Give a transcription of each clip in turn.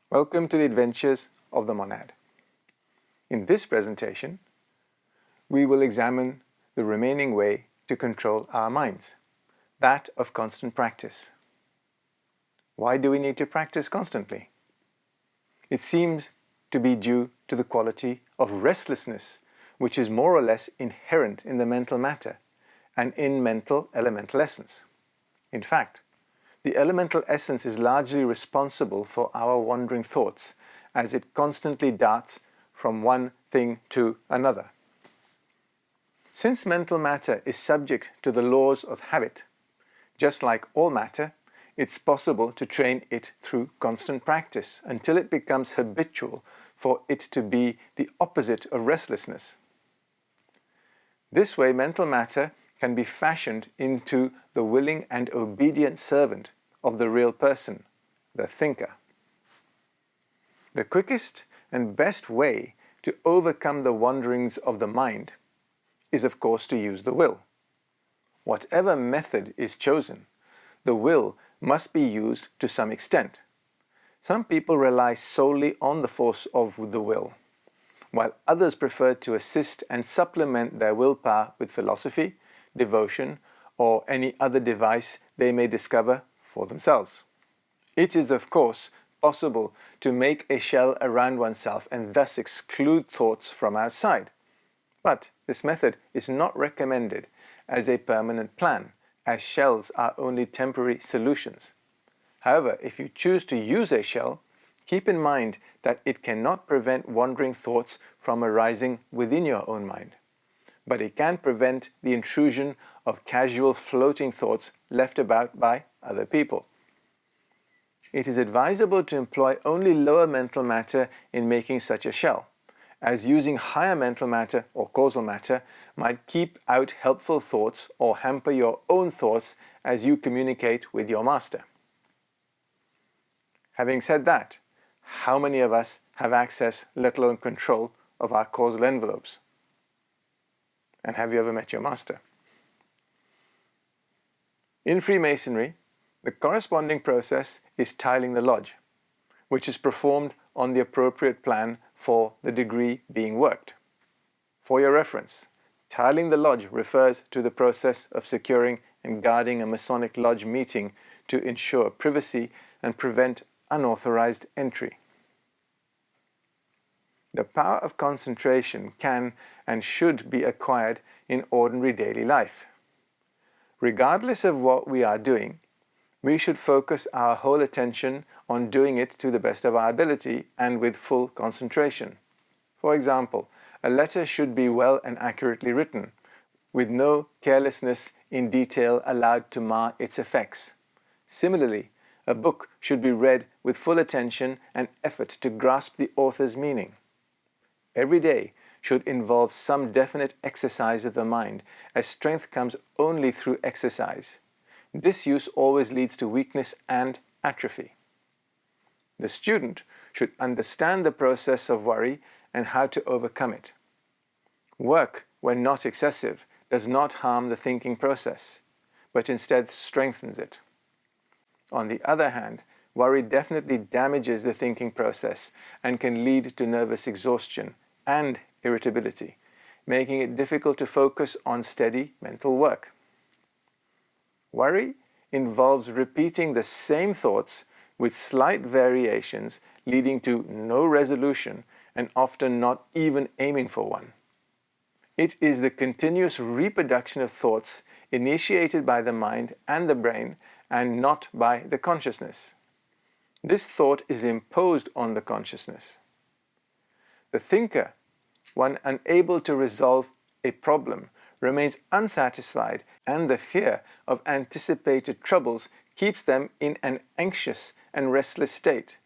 Welcome to the adventures of the monad. In this presentation, we will examine the remaining way to control our minds, that of constant practice. Why do we need to practice constantly? It seems to be due to the quality of restlessness, which is more or less inherent in the mental matter and in mental elemental essence. In fact, the elemental essence is largely responsible for our wandering thoughts, as it constantly darts from one thing to another. Since mental matter is subject to the laws of habit, just like all matter, it's possible to train it through constant practice until it becomes habitual for it to be the opposite of restlessness. This way, mental matter can be fashioned into the willing and obedient servant of the real person, the thinker. The quickest and best way to overcome the wanderings of the mind is, of course, to use the will. Whatever method is chosen, the will must be used to some extent. Some people rely solely on the force of the will, while others prefer to assist and supplement their willpower with philosophy, devotion, or any other device they may discover for themselves. It is, of course, possible to make a shell around oneself and thus exclude thoughts from outside. But this method is not recommended as a permanent plan, as shells are only temporary solutions. However, if you choose to use a shell, keep in mind that it cannot prevent wandering thoughts from arising within your own mind, but it can prevent the intrusion of casual floating thoughts left about by other people. It is advisable to employ only lower mental matter in making such a shell, as using higher mental matter or causal matter might keep out helpful thoughts or hamper your own thoughts as you communicate with your master. Having said that, how many of us have access, let alone control, of our causal envelopes? And have you ever met your master? In Freemasonry, the corresponding process is tiling the lodge, which is performed on the appropriate plan for the degree being worked. For your reference, tiling the lodge refers to the process of securing and guarding a Masonic lodge meeting to ensure privacy and prevent unauthorized entry. The power of concentration can and should be acquired in ordinary daily life. Regardless of what we are doing, we should focus our whole attention on doing it to the best of our ability and with full concentration. For example, a letter should be well and accurately written, with no carelessness in detail allowed to mar its effects. Similarly, a book should be read with full attention and effort to grasp the author's meaning. Every day should involve some definite exercise of the mind, as strength comes only through exercise. Disuse always leads to weakness and atrophy. The student should understand the process of worry and how to overcome it. Work, when not excessive, does not harm the thinking process, but instead strengthens it. On the other hand, worry definitely damages the thinking process and can lead to nervous exhaustion and irritability, making it difficult to focus on steady mental work. Worry involves repeating the same thoughts with slight variations, leading to no resolution and often not even aiming for one. It is the continuous reproduction of thoughts initiated by the mind and the brain and not by the consciousness. This thought is imposed on the consciousness. The thinker, one unable to resolve a problem, remains unsatisfied, and the fear of anticipated troubles keeps them in an anxious and restless state.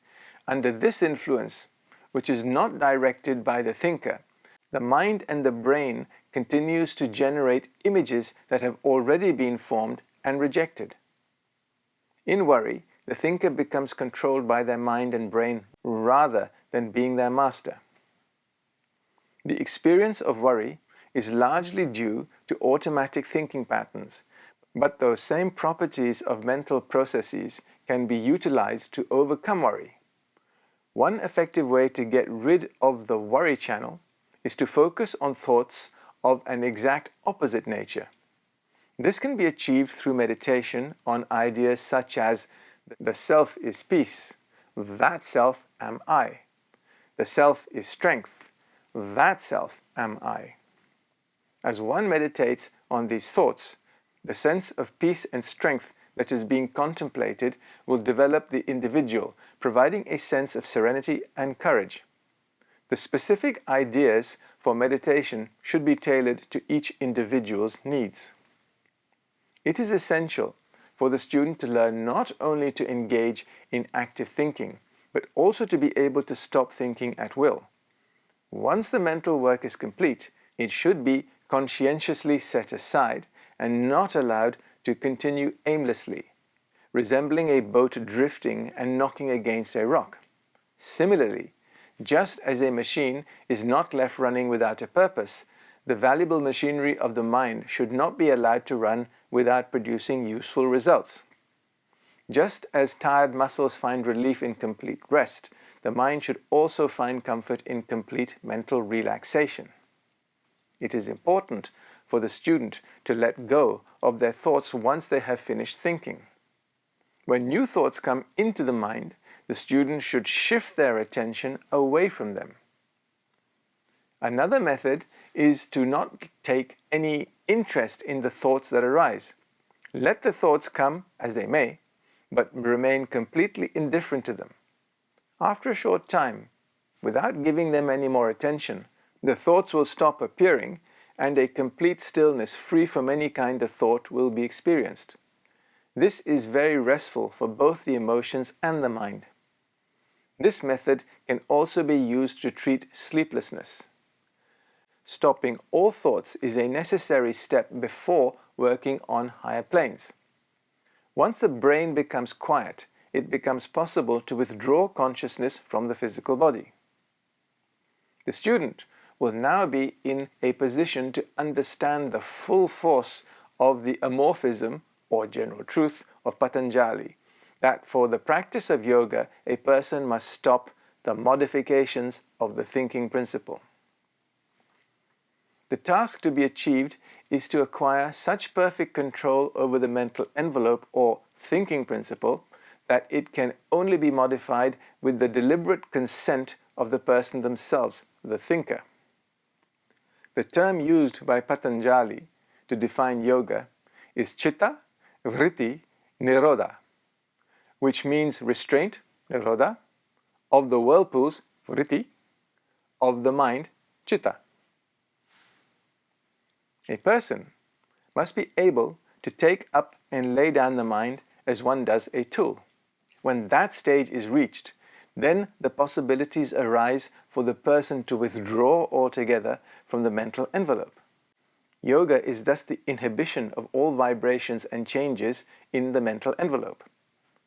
Under this influence, which is not directed by the thinker, the mind and the brain continues to generate images that have already been formed and rejected. In worry, the thinker becomes controlled by their mind and brain rather than being their master. The experience of worry is largely due to automatic thinking patterns, but those same properties of mental processes can be utilized to overcome worry. One effective way to get rid of the worry channel is to focus on thoughts of an exact opposite nature. This can be achieved through meditation on ideas such as the self is peace, that self am I. The self is strength, that self am I. As one meditates on these thoughts, the sense of peace and strength that is being contemplated will develop the individual, providing a sense of serenity and courage. The specific ideas for meditation should be tailored to each individual's needs. It is essential for the student to learn not only to engage in active thinking, but also to be able to stop thinking at will. Once the mental work is complete, it should be conscientiously set aside and not allowed to continue aimlessly, resembling a boat drifting and knocking against a rock. Similarly, just as a machine is not left running without a purpose, the valuable machinery of the mind should not be allowed to run without producing useful results. Just as tired muscles find relief in complete rest, the mind should also find comfort in complete mental relaxation. It is important for the student to let go of their thoughts once they have finished thinking. When new thoughts come into the mind, the student should shift their attention away from them. Another method is to not take any interest in the thoughts that arise. Let the thoughts come as they may, but remain completely indifferent to them. After a short time, without giving them any more attention, the thoughts will stop appearing and a complete stillness free from any kind of thought will be experienced. This is very restful for both the emotions and the mind. This method can also be used to treat sleeplessness. Stopping all thoughts is a necessary step before working on higher planes. Once the brain becomes quiet, it becomes possible to withdraw consciousness from the physical body. The student will now be in a position to understand the full force of the amorphism or general truth of Patanjali, that for the practice of yoga, a person must stop the modifications of the thinking principle. The task to be achieved is to acquire such perfect control over the mental envelope or thinking principle that it can only be modified with the deliberate consent of the person themselves, the thinker. The term used by Patanjali to define yoga is chitta, vritti, nirodha, which means restraint, nirodha, of the whirlpools, vritti, of the mind, chitta. A person must be able to take up and lay down the mind as one does a tool. When that stage is reached, then the possibilities arise for the person to withdraw altogether from the mental envelope. Yoga is thus the inhibition of all vibrations and changes in the mental envelope.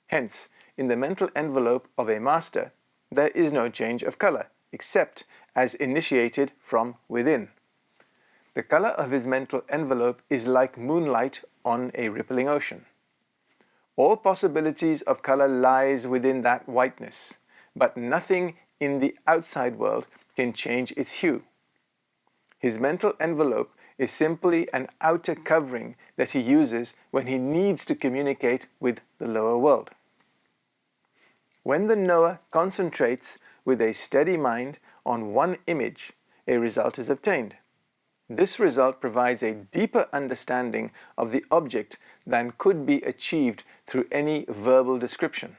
Hence, in the mental envelope of a master, there is no change of color, except as initiated from within. The color of his mental envelope is like moonlight on a rippling ocean. All possibilities of color lies within that whiteness, but nothing in the outside world can change its hue. His mental envelope is simply an outer covering that he uses when he needs to communicate with the lower world. When the knower concentrates with a steady mind on one image, a result is obtained. This result provides a deeper understanding of the object than could be achieved through any verbal description.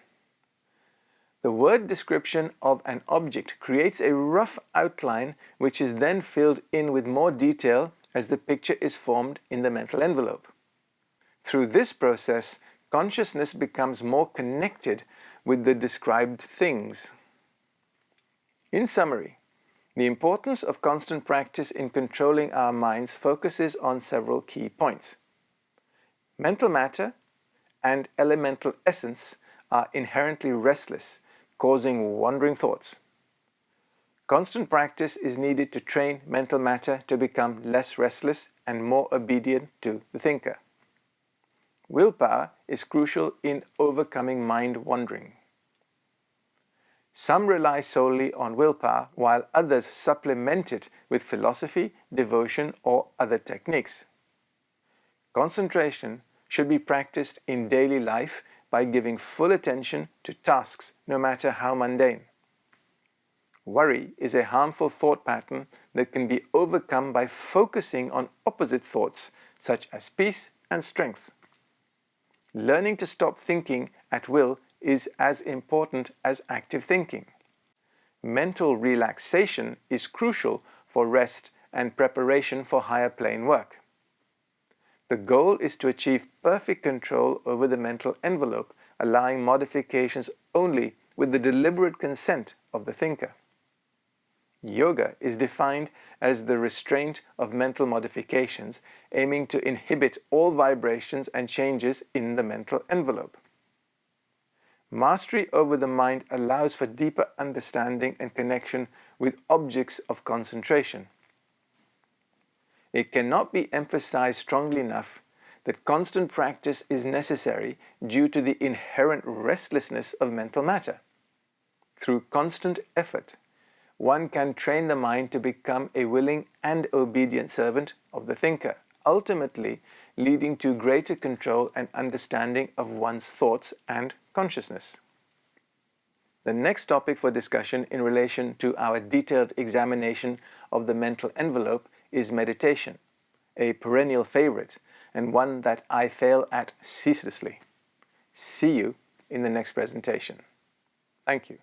The word description of an object creates a rough outline which is then filled in with more detail as the picture is formed in the mental envelope. Through this process, consciousness becomes more connected with the described things. In summary, the importance of constant practice in controlling our minds focuses on several key points. Mental matter and elemental essence are inherently restless, causing wandering thoughts. Constant practice is needed to train mental matter to become less restless and more obedient to the thinker. Willpower is crucial in overcoming mind wandering. Some rely solely on willpower, while others supplement it with philosophy, devotion, or other techniques. Concentration should be practiced in daily life by giving full attention to tasks, no matter how mundane. Worry is a harmful thought pattern that can be overcome by focusing on opposite thoughts, such as peace and strength. Learning to stop thinking at will is as important as active thinking. Mental relaxation is crucial for rest and preparation for higher plane work. The goal is to achieve perfect control over the mental envelope, allowing modifications only with the deliberate consent of the thinker. Yoga is defined as the restraint of mental modifications, aiming to inhibit all vibrations and changes in the mental envelope. Mastery over the mind allows for deeper understanding and connection with objects of concentration. It cannot be emphasized strongly enough that constant practice is necessary due to the inherent restlessness of mental matter. Through constant effort, one can train the mind to become a willing and obedient servant of the thinker, ultimately leading to greater control and understanding of one's thoughts and consciousness. The next topic for discussion in relation to our detailed examination of the mental envelope is meditation, a perennial favorite and one that I fail at ceaselessly. See you in the next presentation. Thank you.